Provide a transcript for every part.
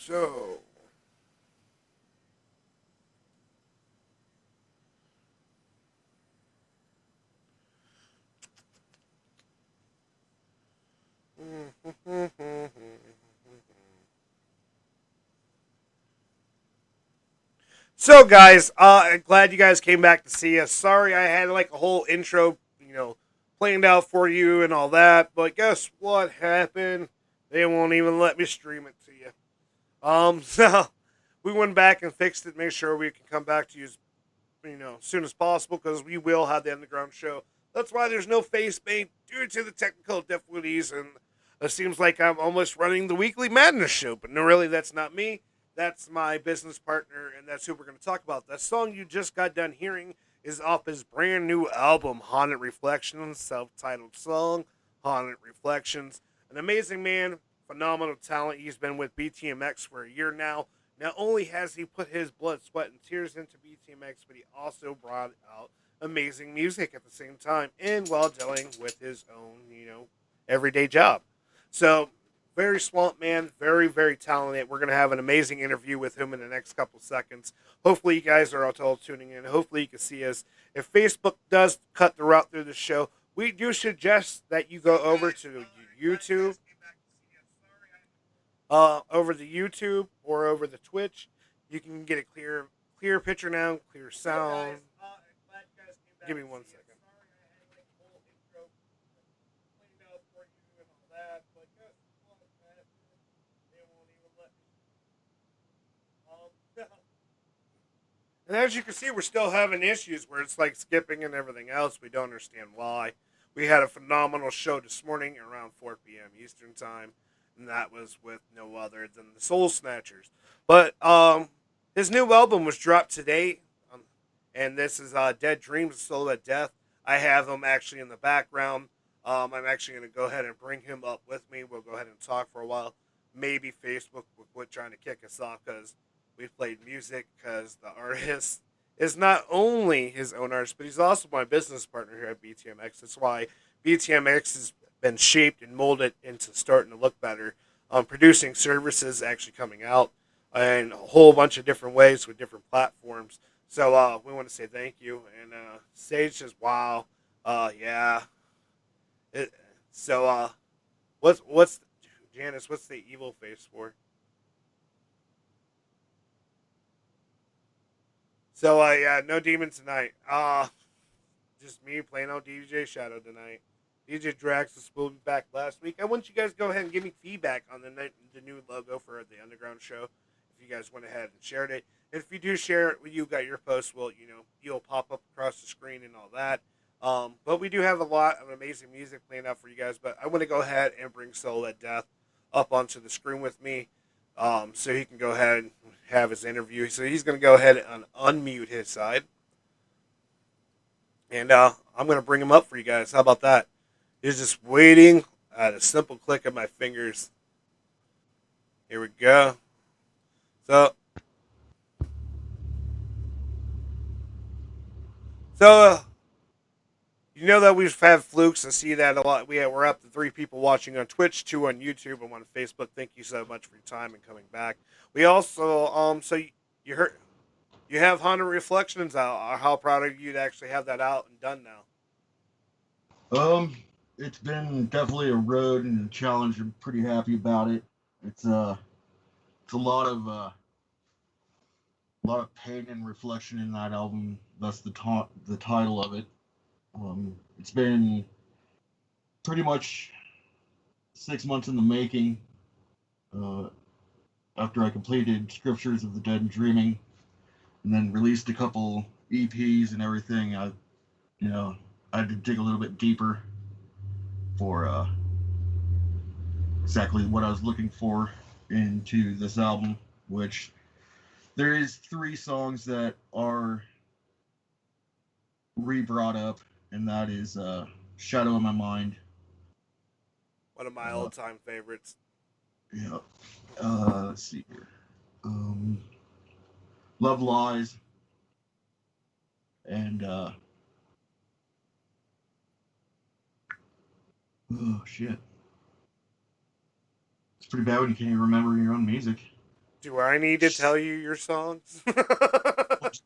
So, so guys, I'm glad you guys came back to see us. Sorry, I had like a whole intro, planned out for you and all that, but guess what happened? They won't even let me stream it to you. So we went back and fixed it, make sure we can come back to you as soon as possible because we will have the underground show. That's why there's no face paint due to the technical difficulties, and it seems like I'm almost running the weekly madness show. But no, really, that's not me. That's my business partner, and that's who we're going to talk about. That song you just got done hearing is off his brand new album, Haunted Reflections, self-titled song, Haunted Reflections. An amazing man, phenomenal talent. He's been with BTMX for a year now. Not only has he put his blood, sweat, and tears into BTMX, but he also brought out amazing music at the same time, and while dealing with his own, everyday job. So, very swamp man, very, very talented. We're going to have an amazing interview with him in the next couple seconds. Hopefully, you guys are all tuning in. Hopefully, you can see us. If Facebook does cut the route through the show, we do suggest that you go over the YouTube or over the Twitch. You can get a clear picture now, clear sound. Give me 1 second. And as you can see, we're still having issues where it's like skipping and everything else. We don't understand why. We had a phenomenal show this morning around 4 p.m. Eastern Time, and that was with no other than the Soul Snatchers. But his new album was dropped today, and this is Dead Dreams, Solo at Death. I have him actually in the background. I'm actually going to go ahead and bring him up with me. We'll go ahead and talk for a while. Maybe Facebook will quit trying to kick us off because we played music because the artist is not only his own artist, but he's also my business partner here at BTMX. That's why BTMX has been shaped and molded into starting to look better. Producing services actually coming out in a whole bunch of different ways with different platforms. So we want to say thank you. And Sage says, "Wow, yeah." It, so what's Janice? What's the evil face for? So yeah, no demons tonight. Just me playing out DJ Shadow tonight. DJ Draxus will be back last week. I want you guys to go ahead and give me feedback on the new logo for the Underground show. If you guys went ahead and shared it, and if you do share it, when you got your post, well, you'll pop up across the screen and all that. But we do have a lot of amazing music playing out for you guys. But I want to go ahead and bring Soul at Death up onto the screen with me, so he can go ahead and have his interview. So he's going to go ahead and unmute his side, and I'm going to bring him up for you guys. How about that? He's just waiting at a simple click of my fingers. Here we go. So, so, you know that we've had flukes. I see that a lot. We're up to 3 people watching on Twitch, 2 on YouTube, and 1 on Facebook. Thank you so much for your time and coming back. We also, you heard, you have Honda Reflections out. How proud of you to actually have that out and done now? Um, it's been definitely a road and a challenge. I'm pretty happy about it. It's a lot of pain and reflection in that album. That's the title of it. It's been pretty much 6 months in the making. Uh, After I completed Scriptures of the Dead and Dreaming, and then released a couple EPs and everything, you know I had to dig a little bit deeper for exactly what I was looking for into this album, which there is 3 songs that are re-brought up, and that is Shadow in My Mind. One of my Uh, all-time favorites. yeah. Let's see here. Um, Love Lies, and oh shit, it's pretty bad when you can't even remember your own music. Do I need to tell you your songs? Do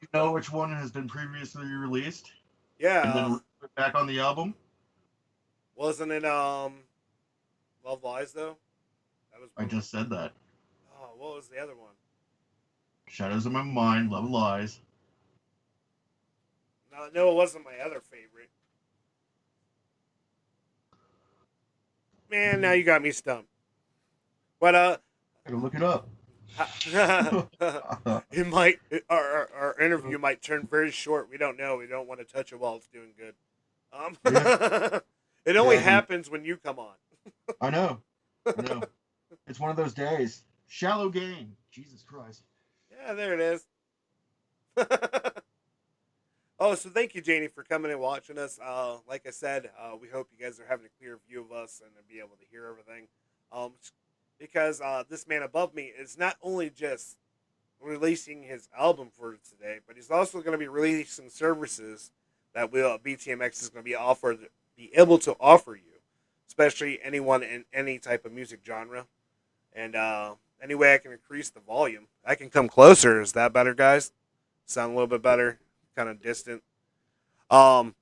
you know which one has been previously released and Yeah, then put back on the album? wasn't it Love Lies though? That was I one of them. just said that. Oh, what was the other one? Shadows of My Mind, Love Lies. No, no, it wasn't my other favorite. Man, now you got me stumped. But Gotta look it up. it might our interview might turn very short. We don't know. We don't want to touch it while it's doing good. Yeah, It only yeah, happens when you come on. I know. I know. It's one of those days. Shallow game. Jesus Christ. Yeah, there it is. Oh, so thank you, Janie, for coming and watching us. Like I said, we hope you guys are having a clear view of us and to be able to hear everything. Because this man above me is not only just releasing his album for today, but he's also going to be releasing services that will BTMX is going to be able to offer you, especially anyone in any type of music genre. And any way I can increase the volume, I can come closer. Is that better, guys? Sound a little bit better, kind of distant. Um,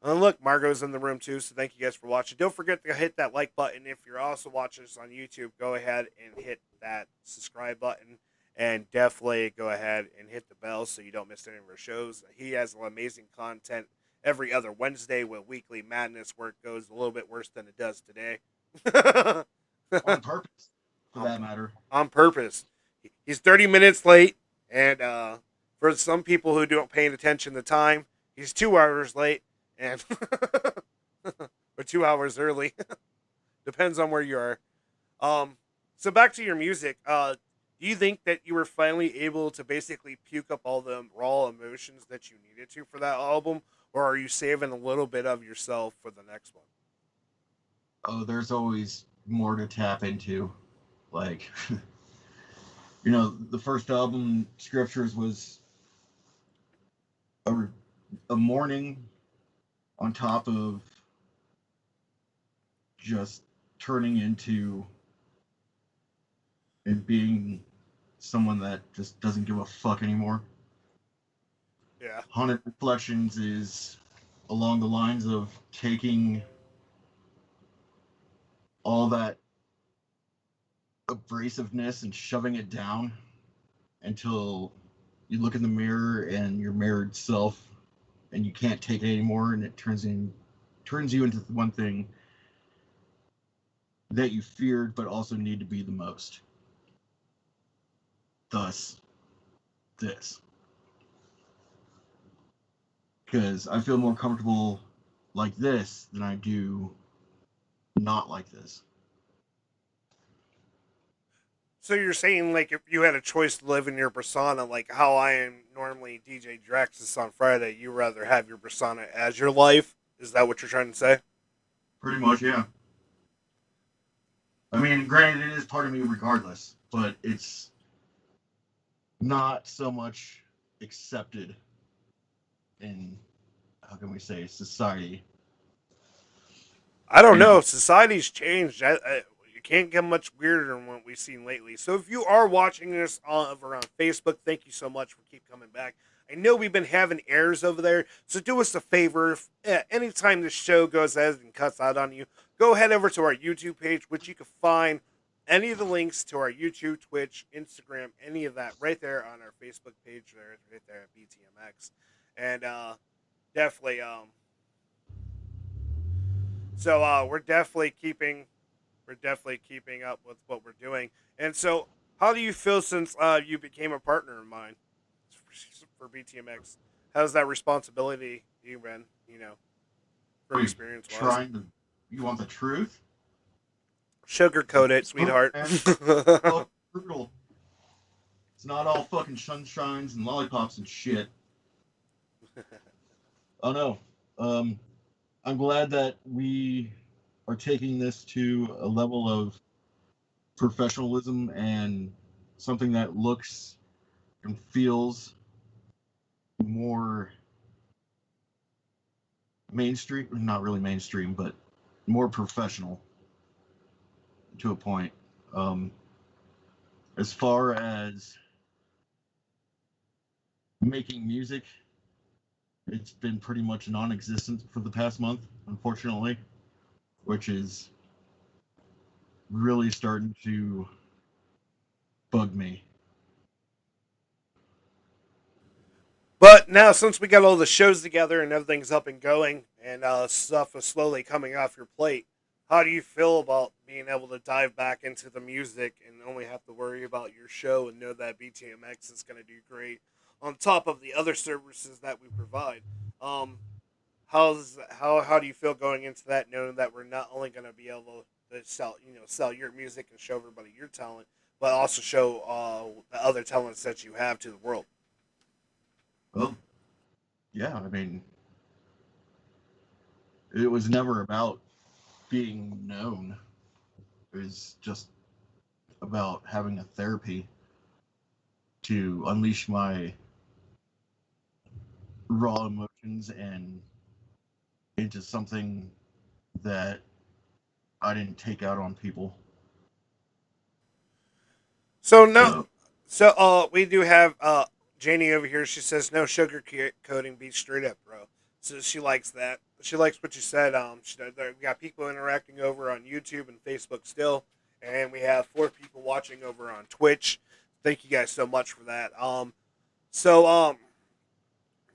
and look, Margot's in the room too, so thank you guys for watching. Don't forget to hit that like button. If you're also watching us on YouTube, go ahead and hit that subscribe button. And definitely go ahead and hit the bell so you don't miss any of our shows. He has amazing content every other Wednesday with Weekly Madness, where it goes a little bit worse than it does today. On purpose, for on, that matter. on purpose. He's 30 minutes late, and for some people who don't pay attention to time, he's 2 hours late, and or 2 hours early. Depends on where you are. So back to your music. Do you think that you were finally able to basically puke up all the raw emotions that you needed to for that album, or are you saving a little bit of yourself for the next one? Oh, there's always more to tap into. Like, the first album, Scriptures, was a, a mourning on top of just turning into and being someone that just doesn't give a fuck anymore. Yeah. Haunted Reflections is along the lines of taking all that abrasiveness and shoving it down until you look in the mirror and your mirrored self and you can't take it anymore, and it turns you into one thing that you feared but also need to be the most. Thus, this. Because I feel more comfortable like this than I do not like this. So you're saying like if you had a choice to live in your persona, like how I am normally DJ Draxus on Friday, you rather have your persona as your life? Is that what you're trying to say? Pretty much, yeah. I mean, granted, it is part of me regardless, but it's not so much accepted in, how can we say, society. I don't You know, know. Society's changed. You can't get much weirder than what we've seen lately. So if you are watching this over on Facebook, thank you so much for keep coming back. I know we've been having errors over there, so do us a favor. If anytime this show goes ahead and cuts out on you, go head over to our YouTube page, which you can find any of the links to our YouTube, Twitch, Instagram, any of that right there on our Facebook page. There, right there at BTMX, and definitely so we're definitely keeping up with what we're doing. And so, how do you feel since you became a partner of mine for BTMX? How's that responsibility you been, from you experience wise? trying to, you want the truth? Sugarcoat it, sweetheart. Man, fuck brutal. It's not all fucking sunshines and lollipops and shit. Oh no. Um, I'm glad that we are taking this to a level of professionalism and something that looks and feels more mainstream, not really mainstream, but more professional to a point. Um, As far as making music, it's been pretty much non-existent for the past month, unfortunately, which is really starting to bug me. But now, since we got all the shows together and everything's up and going, and stuff is slowly coming off your plate, how do you feel about being able to dive back into the music and only have to worry about your show and know that BTMX is going to do great on top of the other services that we provide? Um, how do you feel going into that, knowing that we're not only going to be able to sell your music and show everybody your talent, but also show the other talents that you have to the world? Well, yeah, I mean, it was never about being known. It was just about having a therapy to unleash my raw emotions and into something that I didn't take out on people. So no, So we do have Janie over here. She says no sugar coating, be straight up, bro. So she likes that. She likes what you said. We got people interacting over on YouTube and Facebook still, and we have 4 people watching over on Twitch. Thank you guys so much for that. So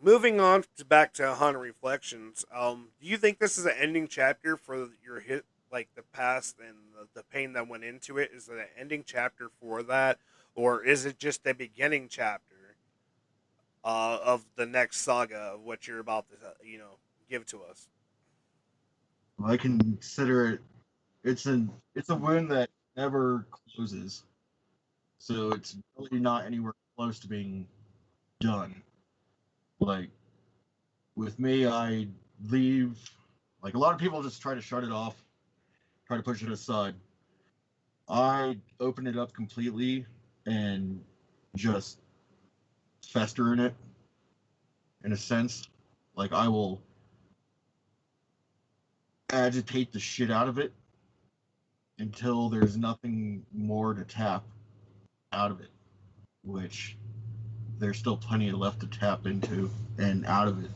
moving on to back to Haunted Reflections. Do you think this is an ending chapter for your hit, like the past and the pain that went into it? Is it an ending chapter for that, or is it just a beginning chapter of the next saga of what you're about to, give to us? I consider it it's a wound that never closes. So it's really not anywhere close to being done. Like with me, I leave. Like a lot of people just try to shut it off, try to push it aside. I open it up completely and just fester in it, in a sense. Like I will agitate the shit out of it until there's nothing more to tap out of it, which there's still plenty left to tap into and out of it.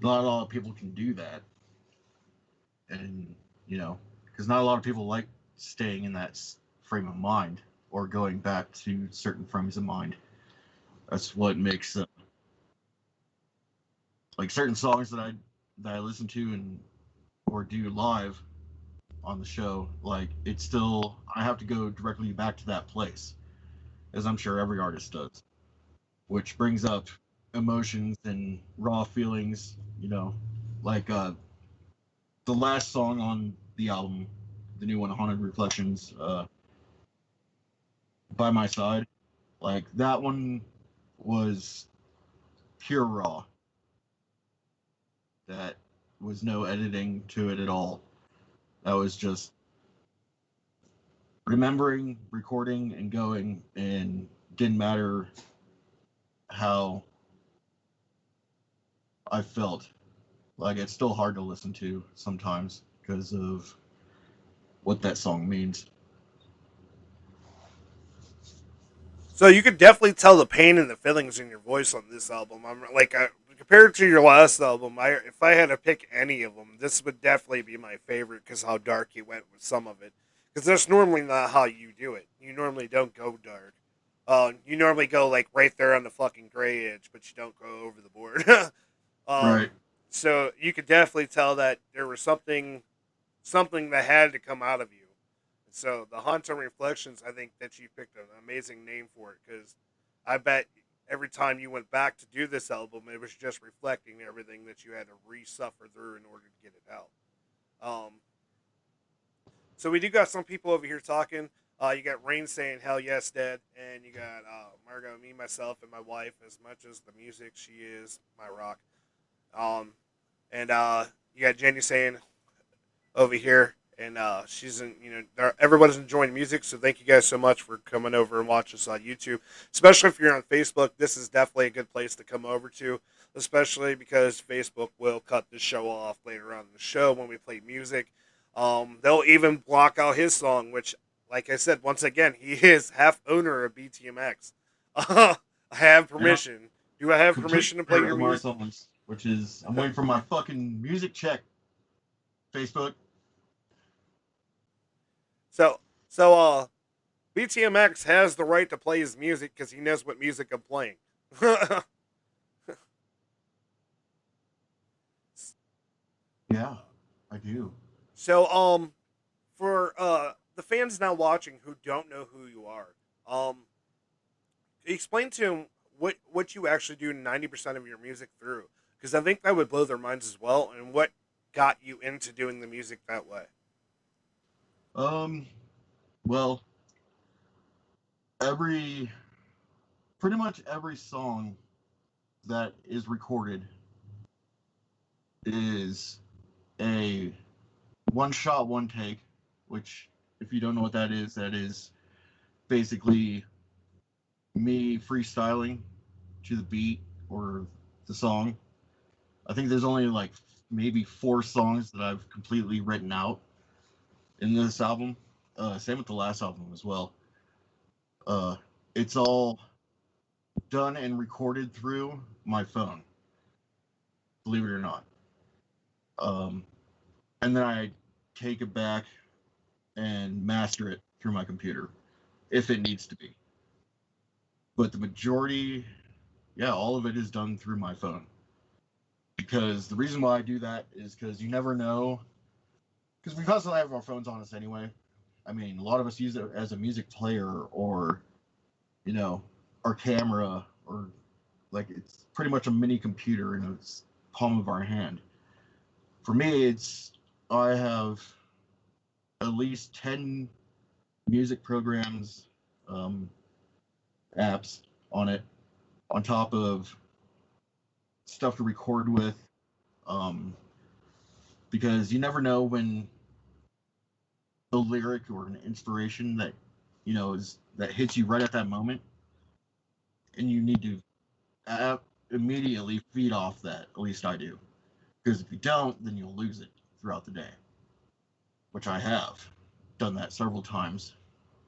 Not a lot of people can do that, and because not a lot of people like staying in that frame of mind or going back to certain frames of mind. That's what makes like certain songs that I listen to and or do live on the show. Like it's still I have to go directly back to that place, as I'm sure every artist does, which brings up emotions and raw feelings. Like the last song on the album, the new one, Haunted Reflections, by my side. Like that one was pure raw. That was no editing to it at all. That was just remembering, recording, and going, and didn't matter how I felt. Like it's still hard to listen to sometimes because of what that song means. So you could definitely tell the pain and the feelings in your voice on this album. I'm like, compared to your last album, if I had to pick any of them, this would definitely be my favorite because how dark you went with some of it. Because that's normally not how you do it. You normally don't go dark. You normally go like right there on the fucking gray edge, but you don't go over the board. Right. um, so you could definitely tell that there was something that had to come out of you. So the Haunted Reflections, I think that you picked an amazing name for it because I bet every time you went back to do this album, it was just reflecting everything that you had to re-suffer through in order to get it out. Um, so we do got some people over here talking. You got Rain saying "Hell yes, Dad," and you got Margot, me, myself, and my wife. As much as the music, she is my rock. Um, and you got Jenny saying over here, and she's in. Everybody's enjoying music, so thank you guys so much for coming over and watching us on YouTube. Especially if you're on Facebook, this is definitely a good place to come over to. Especially because Facebook will cut the show off later on in the show when we play music. They'll even block out his song, which like I said, once again, he is half owner of BTMX. I have Yeah, permission. Do I have complete permission to play favorite your of my music? songs, which is I'm waiting for my fucking music check. Facebook. So, so BTMX has the right to play his music because he knows what music I'm playing. Yeah, I do. So, for the fans now watching who don't know who you are, um, explain to them what you actually do 90% of your music through, because I think that would blow their minds as well, and what got you into doing the music that way. Um, well, every pretty much every song that is recorded is a one shot, one take, which, if you don't know what that is basically me freestyling to the beat or the song. I think there's only like maybe 4 songs that I've completely written out in this album. Same with the last album as well. Uh, it's all done and recorded through my phone, believe it or not. Um, and then I take it back and master it through my computer if it needs to be. But the majority, yeah, all of it is done through my phone. Because the reason why I do that is because you never know. Because we constantly have our phones on us anyway. I mean, a lot of us use it as a music player or, you know, our camera or like it's pretty much a mini computer in the palm of our hand. For me, it's I have at least 10 music programs, um, apps on it, on top of stuff to record with, um, because you never know when a lyric or an inspiration that is that hits you right at that moment, and you need to immediately feed off that. At least I do, because if you don't, then you'll lose it throughout the day, which I have done that several times.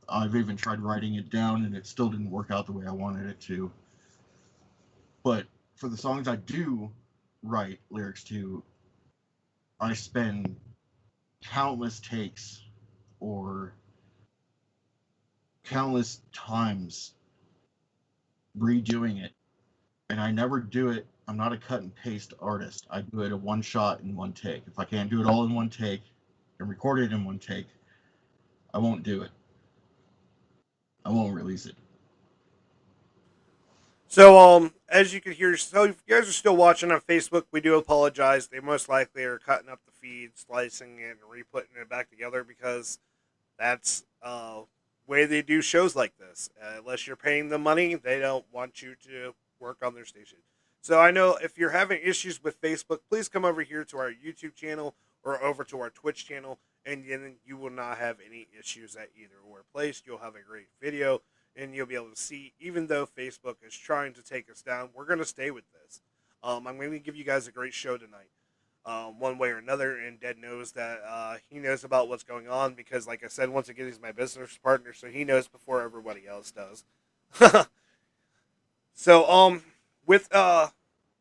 I've even tried writing it down, and it still didn't work out the way I wanted it to. But for the songs I do write lyrics to, I spend countless takes or countless times redoing it. And I never do it. I'm not a cut and paste artist. I do it a one shot in one take. If I can't do it all in one take and record it in one take, I won't do it. I won't release it. So, as you can hear, so if you guys are still watching on Facebook, we do apologize. They most likely are cutting up the feed, slicing it, and re-putting it back together because that's way they do shows like this. Unless you're paying them money, they don't want you to work on their station. So I know if you're having issues with Facebook, please come over here to our YouTube channel or over to our Twitch channel, and then you will not have any issues at either or place. You'll have a great video, and you'll be able to see. Even though Facebook is trying to take us down, we're going to stay with this. I'm going to give you guys a great show tonight, one way or another. And Dead knows that he knows about what's going on because, like I said, once again, he's my business partner, so he knows before everybody else does. So, with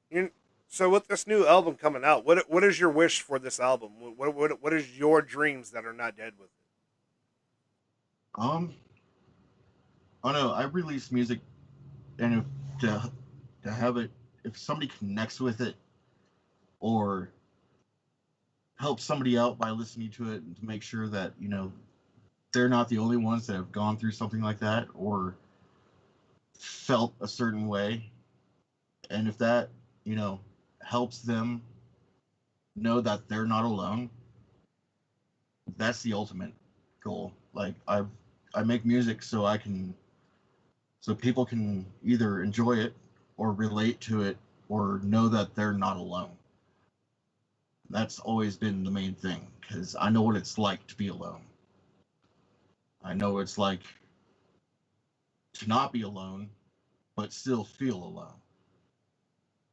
you, so with this new album coming out, what is your wish for this album? What is your dreams that are not dead with it? Um, I don't know. I release music, and if to have it, if somebody connects with it or helps somebody out by listening to it, and to make sure that they're not the only ones that have gone through something like that or felt a certain way, and if that you know helps them know that they're not alone, that's the ultimate goal. Like I make music so people can either enjoy it or relate to it or know that they're not alone. That's always been the main thing because I know what it's like to be alone. I know what it's like to not be alone but still feel alone.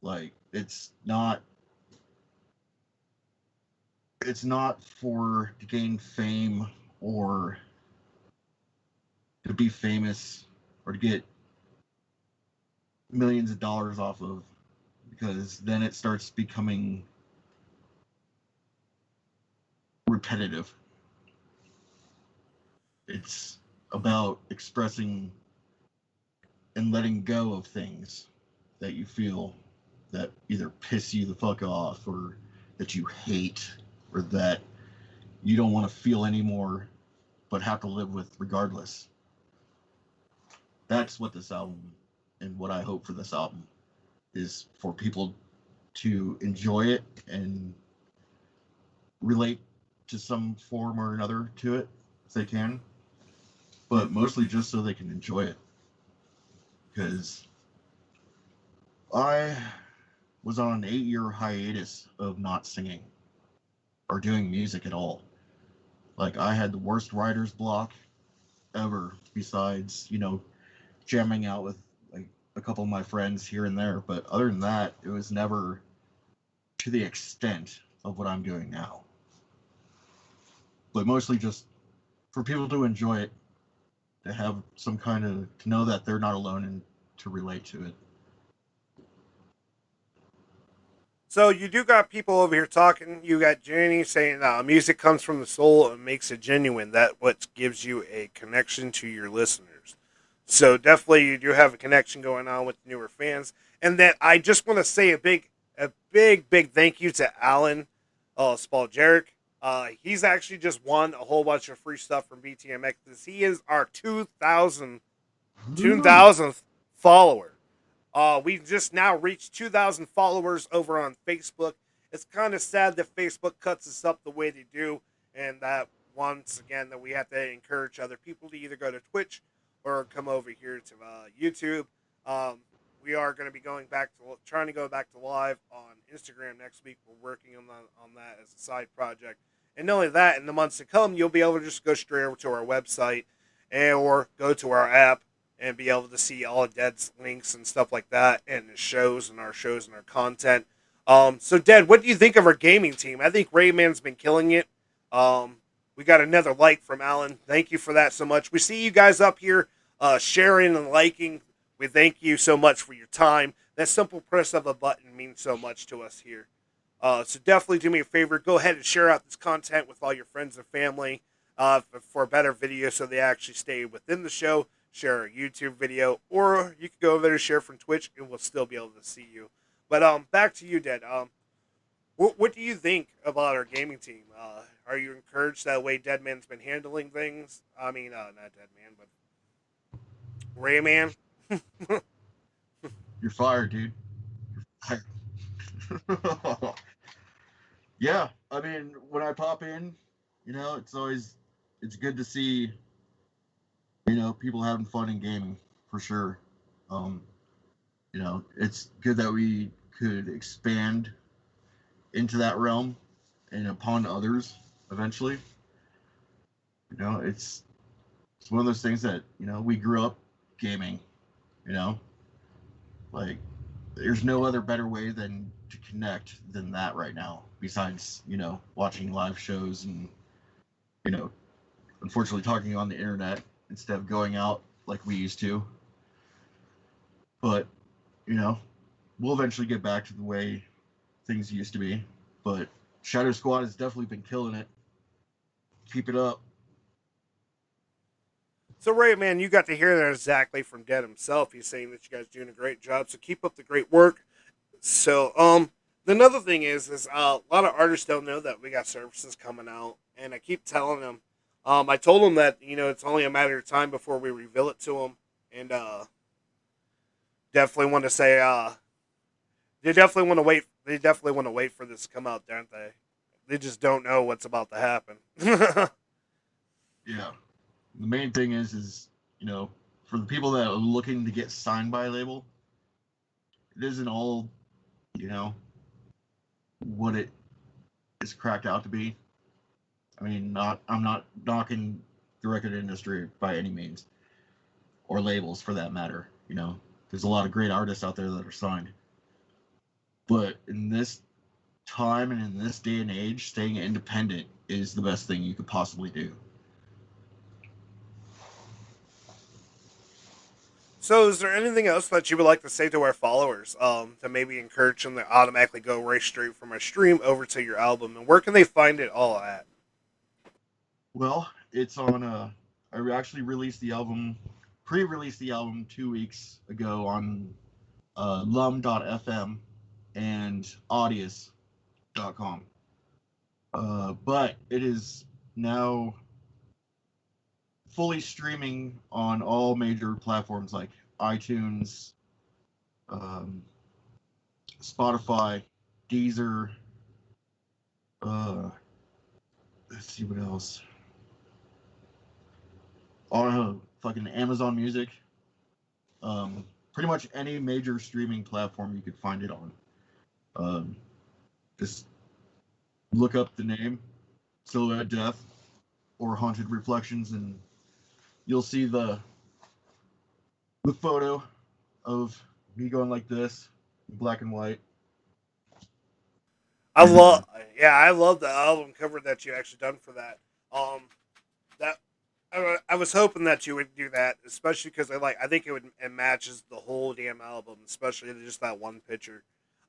Like it's not for to gain fame or to be famous or to get millions of dollars off of, because then it starts becoming repetitive. It's about expressing and letting go of things that you feel that either piss you the fuck off, or that you hate, or that you don't want to feel anymore but have to live with regardless. That's what this album, and what I hope for this album, is for people to enjoy it and relate to some form or another to it if they can, but mostly just so they can enjoy it. Because I was on an 8-year hiatus of not singing or doing music at all. Like, I had the worst writer's block ever, besides, jamming out with like a couple of my friends here and there. But other than that, it was never to the extent of what I'm doing now. But mostly just for people to enjoy it, to have some kind of, to know that they're not alone and to relate to it. So you do got people over here talking. You got Jenny saying music comes from the soul and makes it genuine. That what gives you a connection to your listeners. So definitely you do have a connection going on with newer fans. And that I just want to say a big thank you to Alan Spaljeric. He's actually just won a whole bunch of free stuff from BTMX. He is our 2000th follower. We just now reached 2,000 followers over on Facebook. It's kind of sad that Facebook cuts us up the way they do, and that once again that we have to encourage other people to either go to Twitch or come over here to YouTube. We are going to be trying to go back to live on Instagram next week. We're working on that as a side project, and not only that, in the months to come, you'll be able to just go straight over to our website or go to our app and be able to see all of Dead's links and stuff like that, and the shows and our content. So Dead, what do you think of our gaming team? I think Rayman's been killing it. We got another like from Alan. Thank you for that so much. We see you guys up here sharing and liking. We thank you so much for your time. That simple press of a button means so much to us here. So definitely do me a favor. Go ahead and share out this content with all your friends and family for a better video so they actually stay within the show. Share a YouTube video, or you can go over there and share from Twitch, and we'll still be able to see you. But back to you, Dead. What do you think about our gaming team? Are you encouraged that way Deadman's been handling things? I mean, not Deadman, but Rayman. You're fired, dude. You're fired. Yeah, I mean, when I pop in, it's good to see, people having fun in gaming, for sure. Um, it's good that we could expand into that realm and upon others eventually. It's one of those things that, we grew up gaming, you know, like there's no other better way than to connect than that right now, besides, watching live shows and, you know, unfortunately talking on the internet instead of going out like we used to. But, you know, we'll eventually get back to the way things used to be. But Shadow Squad has definitely been killing it. Keep it up. So, Ray, man, you got to hear that exactly from Dead himself. He's saying that you guys are doing a great job. So keep up the great work. So, another thing is a lot of artists don't know that we got services coming out, and I keep telling them. I told them that it's only a matter of time before we reveal it to them, and definitely want to say they definitely want to wait. They definitely want to wait for this to come out, don't they? They just don't know what's about to happen. Yeah. The main thing is, for the people that are looking to get signed by a label, it isn't all, what it is cracked out to be. I mean, I'm not knocking the record industry by any means, or labels for that matter. There's a lot of great artists out there that are signed. But in this time and in this day and age, staying independent is the best thing you could possibly do. So, is there anything else that you would like to say to our followers, to maybe encourage them to automatically go right straight from our stream over to your album, and where can they find it all at? Well, it's on. I actually released the album, pre-released the album 2 weeks ago on lum.fm and audius.com. But it is now fully streaming on all major platforms like iTunes, um, Spotify, Deezer. Uh, let's see what else. On fucking Amazon Music. Pretty much any major streaming platform you could find it on. Um, just look up the name Silhouette Death or Haunted Reflections, and you'll see the photo of me going like this, black and white. I love, yeah, I love the album cover that you actually done for that. That I was hoping that you would do that, especially because I think it matches the whole damn album, especially just that one picture.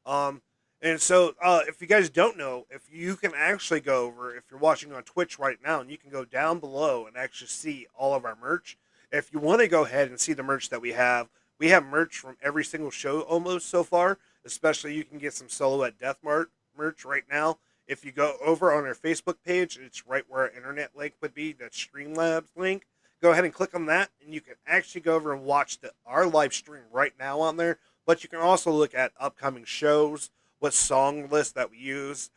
Um, and so if you guys don't know, if you can actually go over, if you're watching on Twitch right now, and you can go down below and actually see all of our merch. If you want to go ahead and see the merch that we have merch from every single show almost so far. Especially you can get some Silhouette Death merch right now. If you go over on our Facebook page, it's right where our internet link would be, that Streamlabs link. Go ahead and click on that, and you can actually go over and watch our live stream right now on there. But you can also look at upcoming shows, what song list that we use,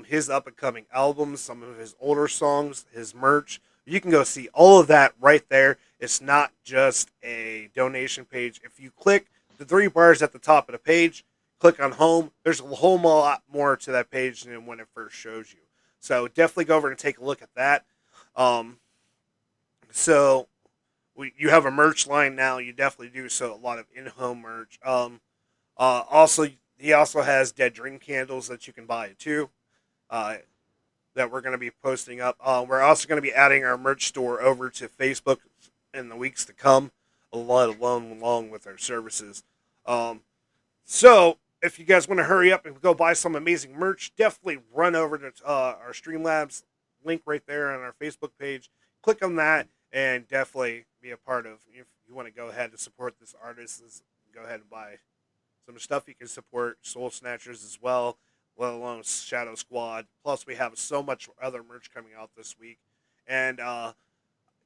his up and coming albums, some of his older songs, his merch. You can go see all of that right there. It's not just a donation page. If you click the three bars at the top of the page, click on home. There's a whole lot more to that page than when it first shows you. So definitely go over and take a look at that. Um, so you have a merch line now. You definitely do. So a lot of in-home merch. Also, he also has Dead Dream candles that you can buy too. Uh, that we're going to be posting up. We're also going to be adding our merch store over to Facebook in the weeks to come, along with our services. Um, so, if you guys want to hurry up and go buy some amazing merch, definitely run over to our Streamlabs link right there on our Facebook page. Click on that and definitely be a part of. If you want to go ahead and support this artist, go ahead and buy some stuff. You can support Soul Snatchers as well, let alone Shadow Squad. Plus, we have so much other merch coming out this week. And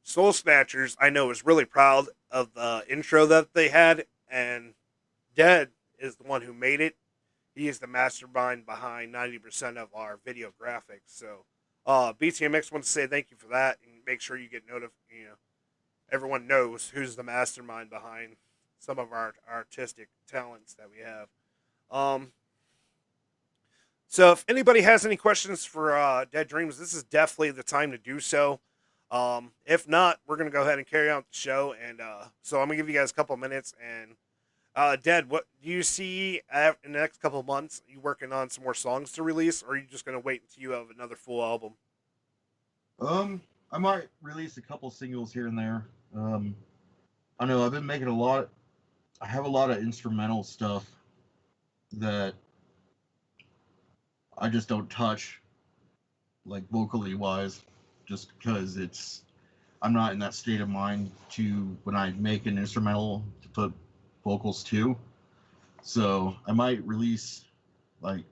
Soul Snatchers, I know, is really proud of the intro that they had. And Dead is the one who made it. He is the mastermind behind 90% of our video graphics. So, BTMX wants to say thank you for that, and make sure you get notified. Everyone knows who's the mastermind behind some of our artistic talents that we have. Um, so, if anybody has any questions for Dead Dreams, this is definitely the time to do so. If not, we're gonna go ahead and carry on the show, and so I'm gonna give you guys a couple minutes. And Dead, what do you see in the next couple of months? Are you working on some more songs to release, or are you just gonna wait until you have another full album? I might release a couple singles here and there. I know I've been making a lot. I have a lot of instrumental stuff that I just don't touch, like vocally wise, just because I'm not in that state of mind to when I make an instrumental to put vocals to. So I might release like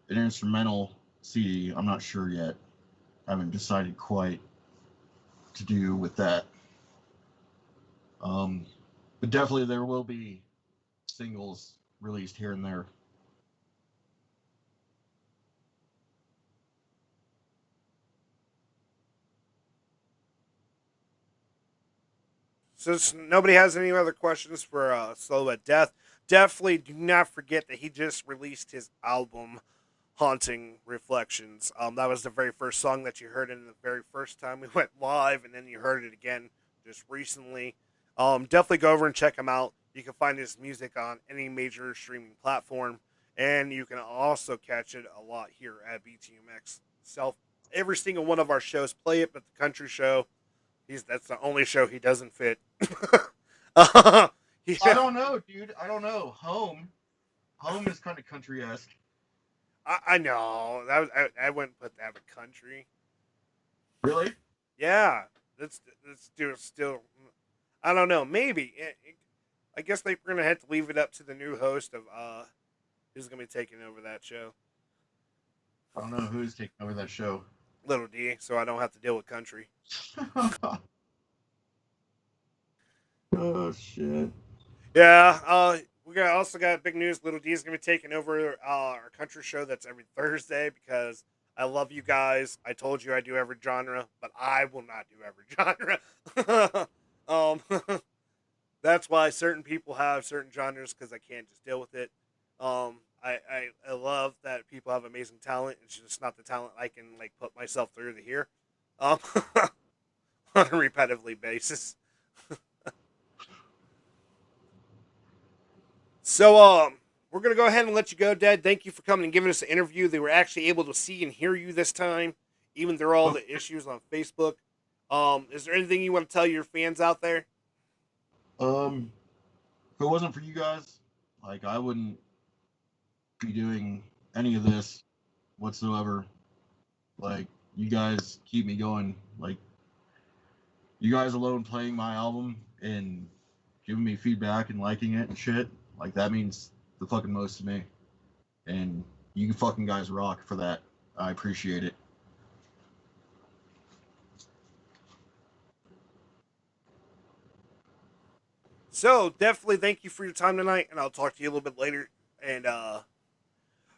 an instrumental CD. I'm not sure yet. I haven't decided quite to do with that. But definitely there will be singles released here and there. So nobody has any other questions for Silhouette Death. Definitely do not forget that he just released his album, Haunting Reflections. That was the very first song that you heard in the very first time we went live, and then you heard it again just recently. Definitely go over and check him out. You can find his music on any major streaming platform, and you can also catch it a lot here at BTMX itself. Every single one of our shows play it, but the country show, that's the only show he doesn't fit. I don't know, dude. I don't know. Home is kind of country-esque. I know. I wouldn't put that in country. Really? Yeah. Let's do it still. I don't know. Maybe. I guess they're going to have to leave it up to the new host of who's going to be taking over that show. I don't know who's taking over that show. Little D, so I don't have to deal with country. Oh, shit. Yeah, we also got big news. Little D is going to be taking over our country show that's every Thursday because I love you guys. I told you I do every genre, but I will not do every genre. That's why certain people have certain genres because I can't just deal with it. I love that people have amazing talent. It's just not the talent I can like put myself through to hear on a repetitively basis. So we're gonna go ahead and let you go, Dad. Thank you for coming and giving us an interview. They were actually able to see and hear you this time, even through all the issues on Facebook. Is there anything you want to tell your fans out there? If it wasn't for you guys, like I wouldn't be doing any of this whatsoever. Like you guys keep me going. Like you guys alone playing my album and giving me feedback and liking it and shit. Like that means the fucking most to me. And you fucking guys rock for that. I appreciate it. So definitely thank you for your time tonight, and I'll talk to you a little bit later. And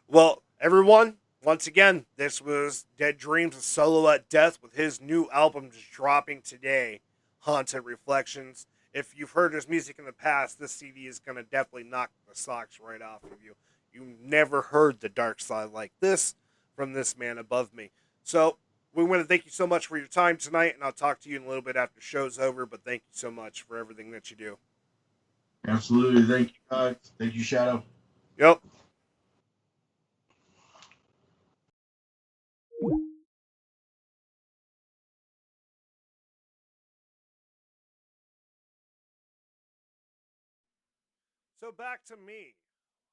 well, everyone, once again, this was Dead Dreams of Silhouette Death with his new album just dropping today, Haunted Reflections. If you've heard his music in the past, this CD is going to definitely knock the socks right off of you. You never heard the dark side like this from this man above me. So we want to thank you so much for your time tonight, and I'll talk to you in a little bit after the show's over, but thank you so much for everything that you do. Absolutely. Thank you, guys. Thank you, Shadow. Yep. So back to me.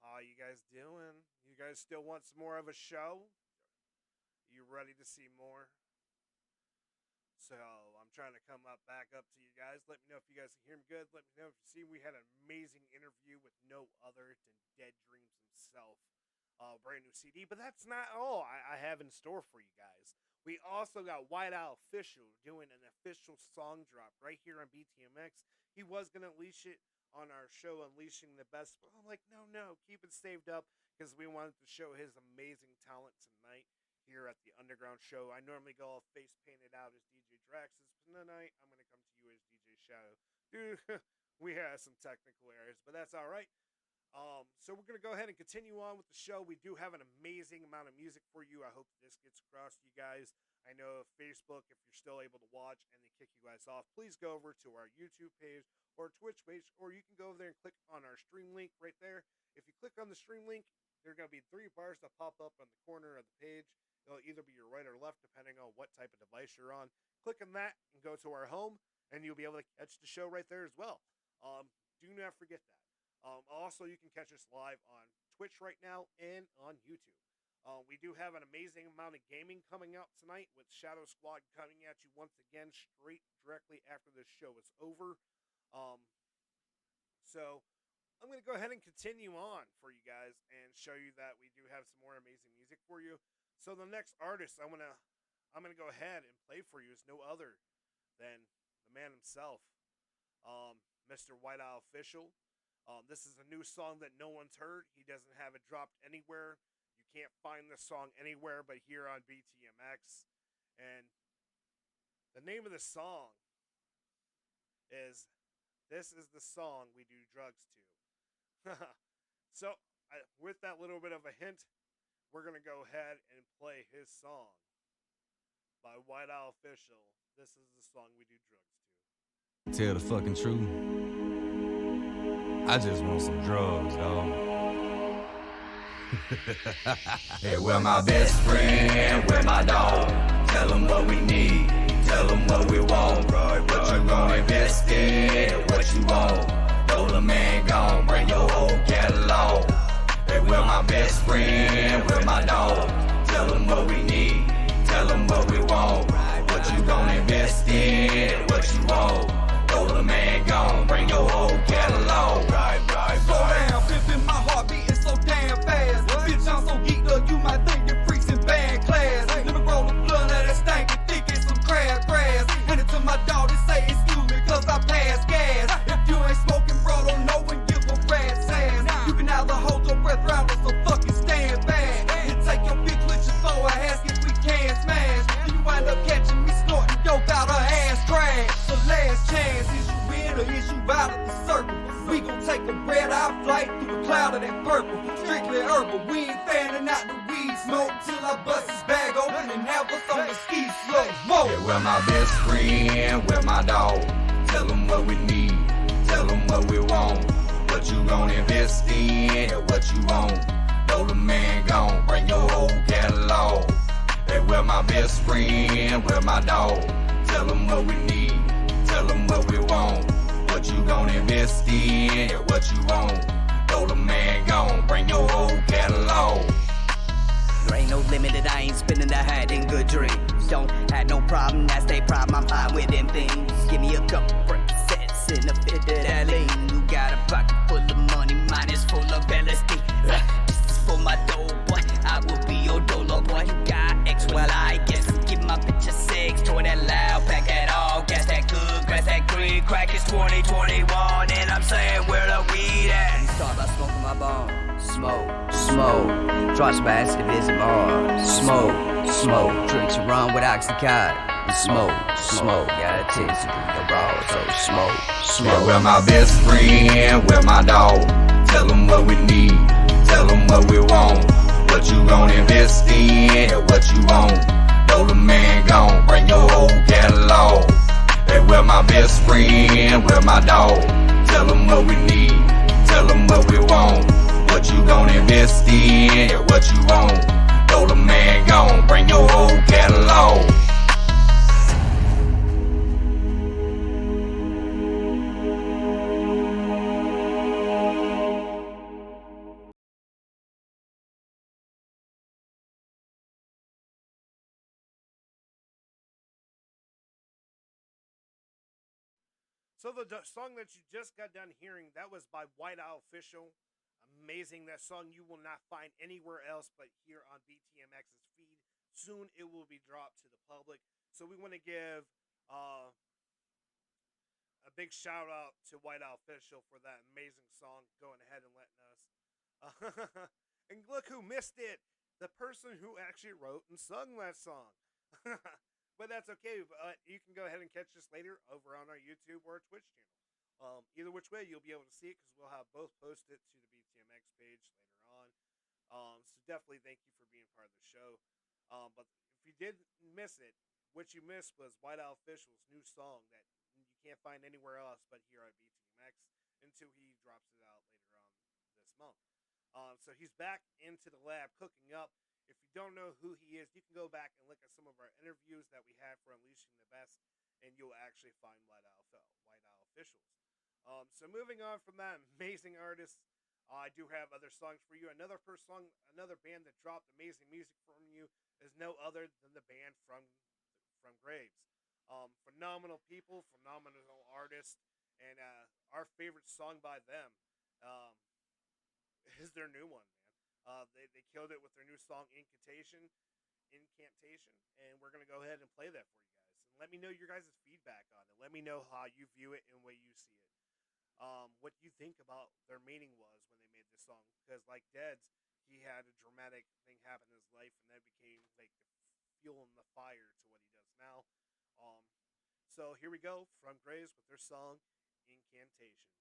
How you guys doing? You guys still want some more of a show? You ready to see more? So I'm trying to come back up to you guys. Let me know if you guys can hear me good. Let me know if you see we had an amazing interview with no other than Dead Dreams himself. Brand new CD, but that's not all I have in store for you guys. We also got White Owl Official doing an official song drop right here on BTMX. He was going to unleash it on our show, Unleashing the Best, but I'm like, no, keep it saved up because we wanted to show his amazing talent tonight here at the Underground Show. I normally go all face painted out as DJ Draxus, but tonight I'm going to come to you as DJ Shadow. Dude, we had some technical errors, but that's all right. So we're going to go ahead and continue on with the show. We do have an amazing amount of music for you. I hope this gets across to you guys. I know Facebook, if you're still able to watch and they kick you guys off, please go over to our YouTube page or Twitch page, or you can go over there and click on our stream link right there. If you click on the stream link, there are going to be 3 bars that pop up on the corner of the page. It'll either be your right or left, depending on what type of device you're on. Click on that and go to our home, and you'll be able to catch the show right there as well. Do not forget that. Also, you can catch us live on Twitch right now and on YouTube. We do have an amazing amount of gaming coming out tonight with Shadow Squad coming at you once again straight directly after this show is over. So I'm going to go ahead and continue on for you guys and show you that we do have some more amazing music for you. So the next artist I'm gonna go ahead and play for you is no other than the man himself, Mr. White Owl Official. This is a new song that no one's heard. He doesn't have it dropped anywhere. You can't find this song anywhere but here on BTMX. And the name of the song is This Is the Song We Do Drugs To. So, with that little bit of a hint, we're going to go ahead and play his song by White Owl Official. This is the song we do drugs to. Tell the fucking truth. I just want some drugs, dog. Hey, we're my best friend, we're my dog. Tell them what we need, tell them what we want. What you gonna invest in, what you want. Roll a man friend, we're my dog. Tell them what we need, tell them what we want. What you gon' invest in, what you want. Throw the man gone, bring your whole catalog. Right. Slow down, pimpin' my heart beating so damn fast. Bitch, I'm so geeked up, you might think you're freaks in band class. Let me roll the blunt of that stankin' thick and some crab grass. Hand it to my dog and say excuse me, cause I pass gas. If you ain't smoking, bro, don't know and give a rat's ass. You can either hold your breath round or so fucking stand back. You take your bitch with you for a hasket we can't smash. Then you wind up catching me snorting dope out her ass crack. The last chance, is you in or is you out of the circle? We gon' take a red-eye flight through a cloud of that purple. Strictly herbal, we ain't fanning out the weed smoke till I bust his bag open and have us on the ski slope. Yeah, we're my best friend, we're my dog. Tell them what we need, tell them what we want. What you gon' invest in, what you want. Throw the man gone, bring your whole catalog. Hey, we're my best friend, we're my dog. Tell them what we need, tell them what we want. What you gon' invest in, what you want. Throw the man gone, bring your whole catalog. There ain't no limit that I ain't spending the hat in good dreams. Don't have no problem, that's they problem, I'm fine with them things. Give me a couple cents in a fit of that lean. You got a pocket full of money, mine is full of LSD. This is for my dough, boy, I will be your dolo, boy. You got X, well I guess I'm giving my bitch a 6. Toward that loud, pack that all, gas that good, grass that green. Crack is 2021, and I'm saying where the weed at? You start by smoking my bone. Smoke, drops by activism hard. Smoke, drinks rum with oxycontin. And smoke, got a taste to drink the raw, so smoke. Yeah, we're my best friend, we're my dog. Tell them what we need, tell them what we want. What you gon' invest in, what you want. Throw the man gone, bring your whole catalog. Hey, we're my best friend, we're my dog. Tell them what we need, tell them what we want. What you gon' invest in, what you want. Throw the man gone, bring your whole catalog. So the song that you just got done hearing, that was by White Owl Official. Amazing. That song you will not find anywhere else but here on BTMX's feed. Soon it will be dropped to the public. So we want to give a big shout out to White Owl Official for that amazing song, going ahead and letting us. And look who missed it. The person who actually wrote and sung that song. But that's okay. You can go ahead and catch this later over on our YouTube or Twitch channel. Either which way, you'll be able to see it because we'll have both posted to the BTMX page later on. So definitely thank you for being part of the show. But if you did miss it, what you missed was White Owl Official's new song that you can't find anywhere else but here at BTMX until he drops it out later on this month. So he's back into the lab cooking up. If you don't know who he is, you can go back and look at some of our interviews that we had for Unleashing the Best, and you'll actually find White Owl Officials. So moving on from that amazing artist, I do have other songs for you. Another band that dropped amazing music from you is no other than the band from Graves. Phenomenal people, phenomenal artists, and our favorite song by them is their new one, man. They killed it with their new song Incantation, and we're gonna go ahead and play that for you guys. And let me know your guys' feedback on it. Let me know how you view it and the way you see it. What you think about their meaning was when they made this song, because like Dead's, he had a dramatic thing happen in his life, and that became like the fuel and the fire to what he does now. So here we go from Graves with their song Incantation.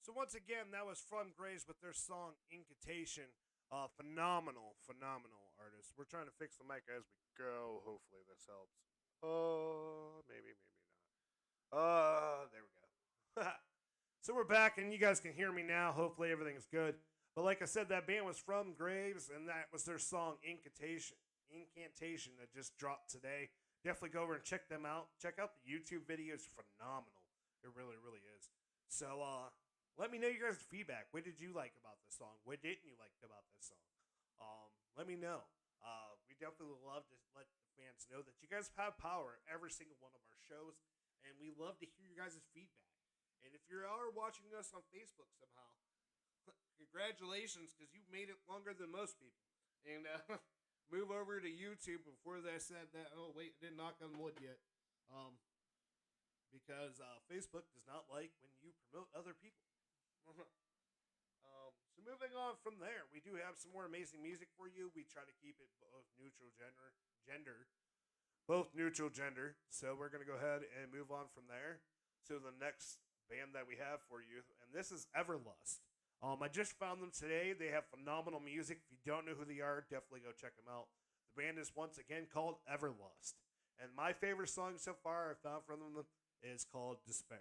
So once again, that was From Graves with their song Incantation. Phenomenal artist. We're trying to fix the mic as we go. Hopefully this helps. Maybe not. There we go. So we're back, and you guys can hear me now. Hopefully everything is good. But like I said, that band was From Graves, and that was their song Incantation that just dropped today. Definitely go over and check them out. Check out the YouTube video. It's phenomenal. It really, really is. So, let me know your guys' feedback. What did you like about this song? What didn't you like about this song? Let me know. We definitely love to let the fans know that you guys have power at every single one of our shows, and we love to hear your guys' feedback. And if you are watching us on Facebook somehow, congratulations, because you've made it longer than most people. And move over to YouTube before they said that. Oh, wait, I didn't knock on wood yet. Because Facebook does not like when you promote other people. So moving on from there, we do have some more amazing music for you. We try to keep it both neutral gender. So we're going to go ahead and move on from there to the next band that we have for you, and this is Everlust. I just found them today. They have phenomenal music. If you don't know who they are, definitely go check them out. The band is once again called Everlust, and my favorite song so far I found from them is called Despair.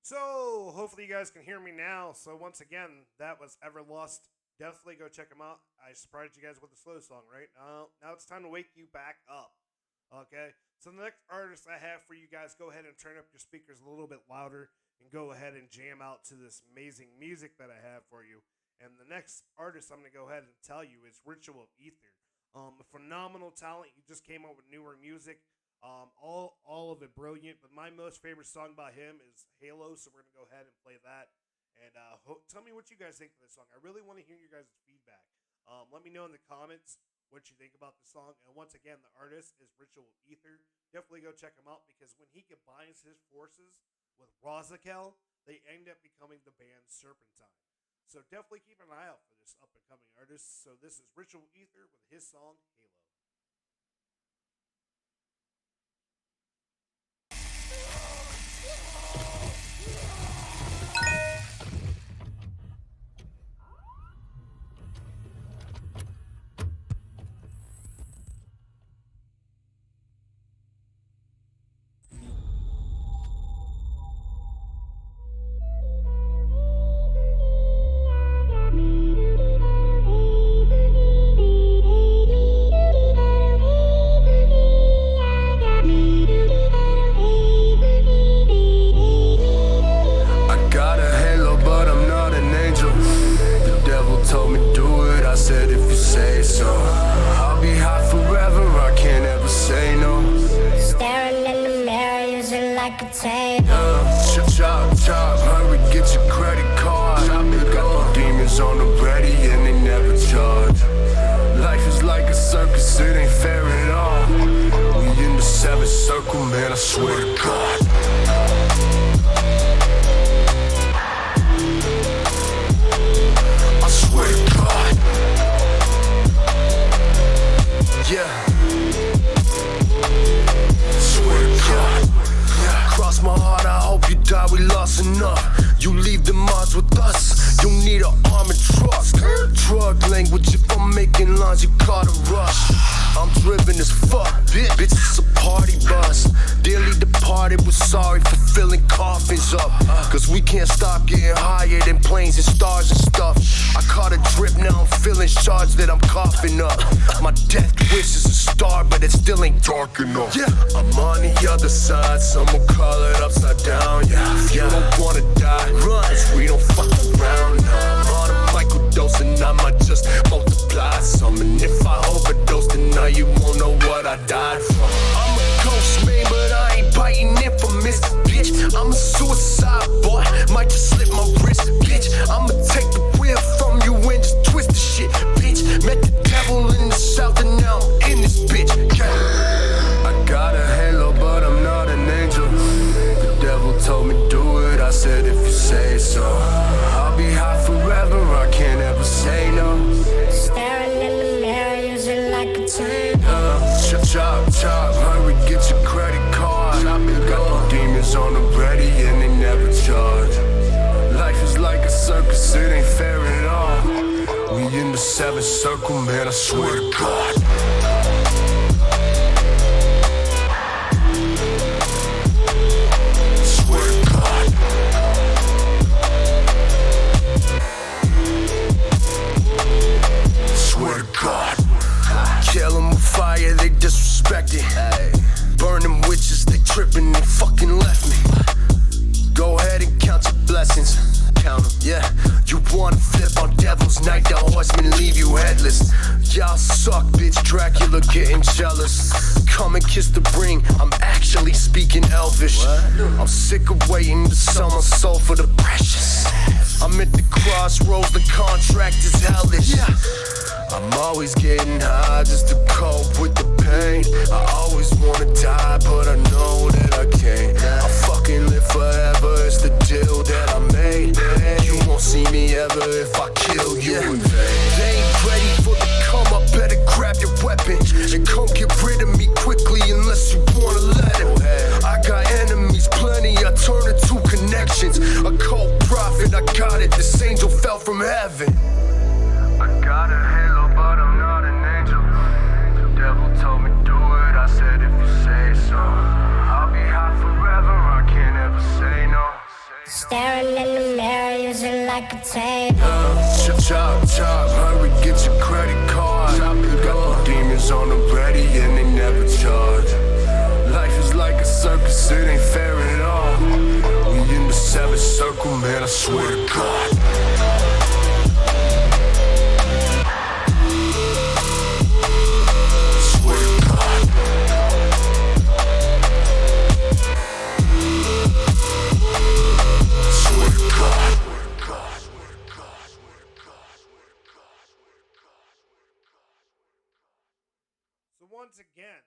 So, hopefully you guys can hear me now. So, once again, that was Everlust. Definitely go check them out. I surprised you guys with the slow song, right? Now it's time to wake you back up. Okay? So, the next artist I have for you guys, go ahead and turn up your speakers a little bit louder and go ahead and jam out to this amazing music that I have for you. And the next artist I'm going to go ahead and tell you is Ritual of Ether. A phenomenal talent. He just came out with newer music. All of it brilliant, but my most favorite song by him is Halo, so we're going to go ahead and play that. And tell me what you guys think of this song. I really want to hear your guys' feedback. Let me know in the comments what you think about the song. And once again, the artist is Ritual Ether. Definitely go check him out, because when he combines his forces with Razakel, they end up becoming the band Serpentine. So definitely keep an eye out for this up-and-coming artist. So this is Ritual Ether with his song, Halo. Chop, hurry, get your credit card. Got the demons on the ready and they never charge. Life is like a circus, it ain't fair at all. We in the seventh circle, man, I swear to God. I swear to God. Yeah. Swear to God. Cross my heart, I hope you die, we lost enough. You leave the Mars with us, you need an armored truck. Drug language, if I'm making lines, you caught a rush. I'm driven as fuck, bitch, it's a party bus. Dearly departed, we're sorry for filling coffins up. Cause we can't stop getting higher than planes and stars and stuff. I caught a drip, now I'm feeling charged that I'm coughing up. My death wish is a star, but it still ain't dark enough. Yeah, I'm on the other side, someone call it upside down. Yeah, if you don't wanna die, run, cause we don't fuck around. I'm on a microdose and I might just multiply some. And if I overdose tonight, you won't know what I died from. I'm a ghost man, but I ain't biting infamous, bitch. I'm a suicide boy, might just slip my wrist, bitch. I'ma take the wheel from you and just twist the shit, bitch. Met the devil in the south and now I'm in this bitch, yeah. I got a halo, but I'm not an angel. The devil told me do it, I said if you say so. I'll be high forever, I can't ever say no. Staring in the mirror, use it like a chain. Chop, hurry, get your credit card. Got the demons on the ready and they never charge. Life is like a circus, it ain't fair at all. We in the seventh circle, man, I swear to God. Kill them with fire, they disrespect it. Burn them witches, they tripping, they fucking left me. Go ahead and count your blessings. Count them, yeah. You wanna flip on Devil's Night, the horsemen leave you headless. Y'all suck, bitch, Dracula getting jealous. Come and kiss the ring, I'm actually speaking Elvish. I'm sick of waiting to sell my soul for the precious. I'm at the crossroads, the contract is hellish. I'm always getting high just to cope with the pain. I always wanna die, but I know that I can't. I'll fucking live forever, it's the deal that I made. You won't see me ever if I kill you in vain. They ain't ready for the come, I better grab your weapon and come get rid of me quickly unless you wanna let him. I got enemies plenty, I turn it to connections. A cold prophet, I got it, this angel fell from heaven. I got a halo, but I'm not an angel. The devil told me do it, I said if you say so. I'll be high forever, I can't ever say no. table. Chop, chop, chop, hurry, get your credit card. Got the demons on the ready and they never charge. Life is like a circus, it ain't fair at all. We in the seventh circle, man, I swear to God. Swear to God. Swear to God. So once again,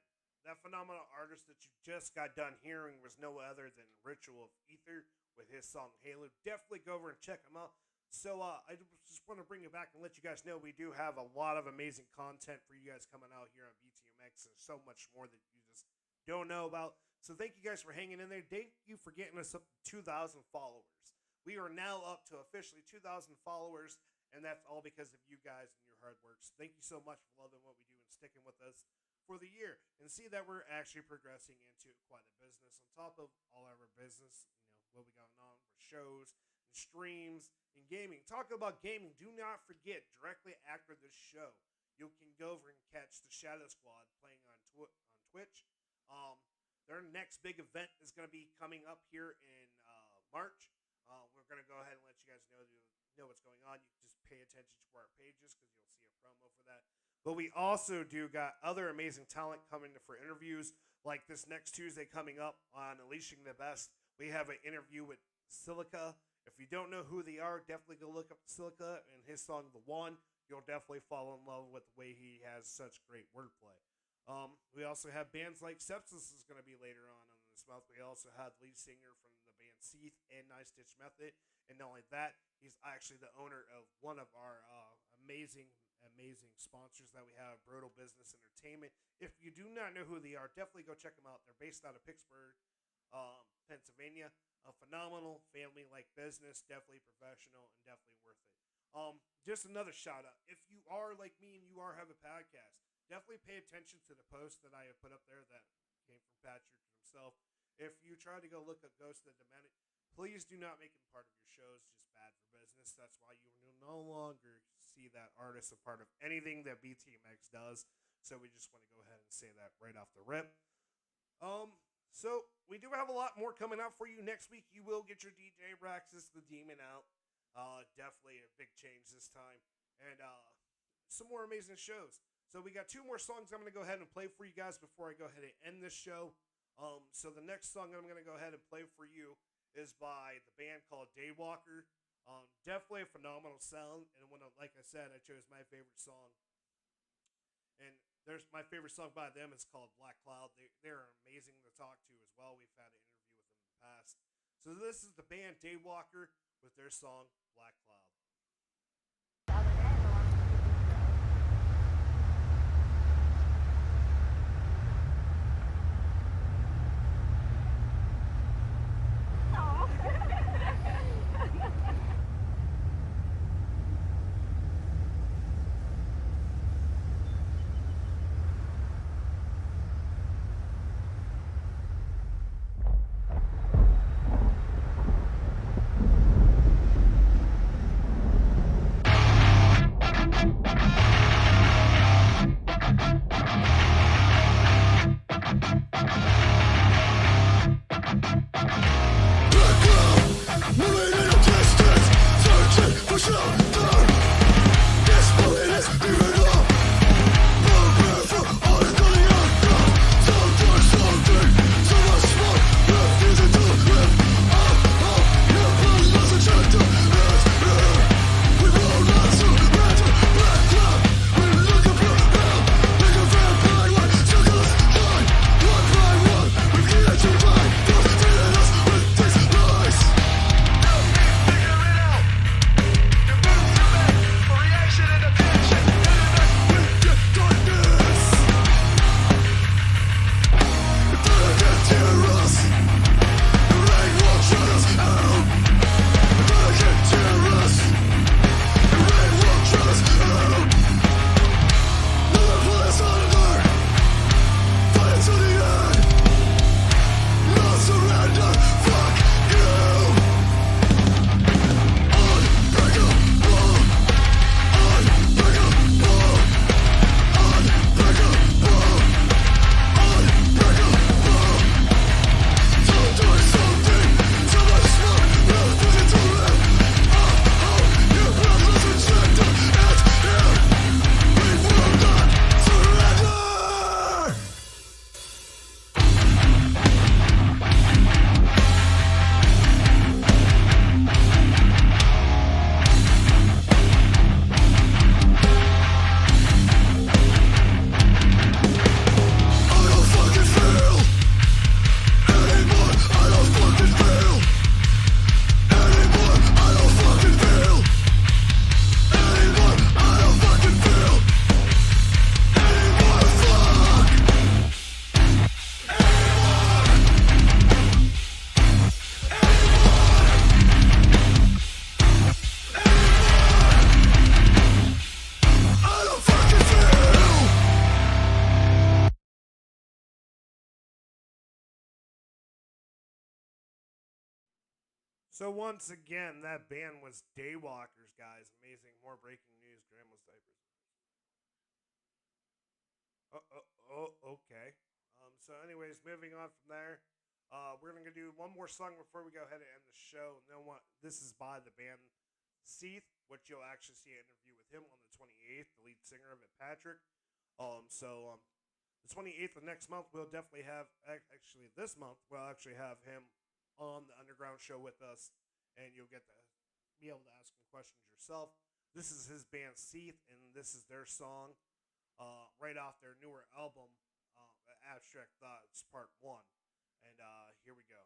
that phenomenal artist that you just got done hearing was no other than Ritual of Ether with his song Halo. Definitely go over and check him out. So I just want to bring it back and let you guys know we do have a lot of amazing content for you guys coming out here on BTMX. There's so much more that you just don't know about. So thank you guys for hanging in there. Thank you for getting us up to 2,000 followers. We are now up to officially 2,000 followers, and that's all because of you guys and your hard work. So thank you so much for loving what we do and sticking with us for the year, and see that we're actually progressing into quite a business on top of all our business, what we got on with shows and streams and gaming. Talking about gaming, do not forget, directly after this show, you can go over and catch the Shadow Squad playing on Twitch. Their next big event is going to be coming up here in March. We're going to go ahead and let you guys know what's going on. You can just pay attention to our pages because you'll see a promo for that. But we also do got other amazing talent coming for interviews, like this next Tuesday coming up on Unleashing the Best. We have an interview with Silica. If you don't know who they are, definitely go look up Silica and his song The One. You'll definitely fall in love with the way he has such great wordplay. We also have bands like Sepsis is going to be later on this month. We also have the lead singer from the band Seath and Nice Stitch Method. And not only that, he's actually the owner of one of our amazing sponsors that we have, Brutal Business Entertainment. If you do not know who they are, definitely go check them out. They're based out of Pittsburgh, Pennsylvania. A phenomenal family-like business, definitely professional and definitely worth it. Just another shout out. If you are like me and you have a podcast, definitely pay attention to the post that I have put up there that came from Patrick himself. If you try to go look at Ghost of the Demented, please do not make him part of your shows. Just bad for business. That's why you will no longer see that artist a part of anything that BTMX does. So we just want to go ahead and say that right off the rip. So we do have a lot more coming out for you next week. You will get your DJ Raxus the Demon out. Definitely a big change this time, and some more amazing shows. So we got 2 more songs I'm going to go ahead and play for you guys before I go ahead and end this show. So the next song I'm going to go ahead and play for you is by the band called Daywalker. Definitely a phenomenal sound, and like I said, I chose my favorite song. And my favorite song by them is called Black Cloud. They're amazing to talk to as well. We've had an interview with them in the past. So this is the band Daywalker with their song Black Cloud. So once again, that band was Daywalkers, guys. Amazing. More breaking news. Grandma's diapers. Okay. So anyways, moving on from there, we're gonna do one more song before we go ahead and end the show. And then what? This is by the band Seath, which you'll actually see an interview with him on the 28th, the lead singer of it, Patrick. The 28th of next month, we'll definitely have, actually this month, we'll actually have him on the Underground show with us, and you'll get to be able to ask him questions yourself. This is his band Seath, and this is their song right off their newer album, Abstract Thoughts Part 1. And here we go.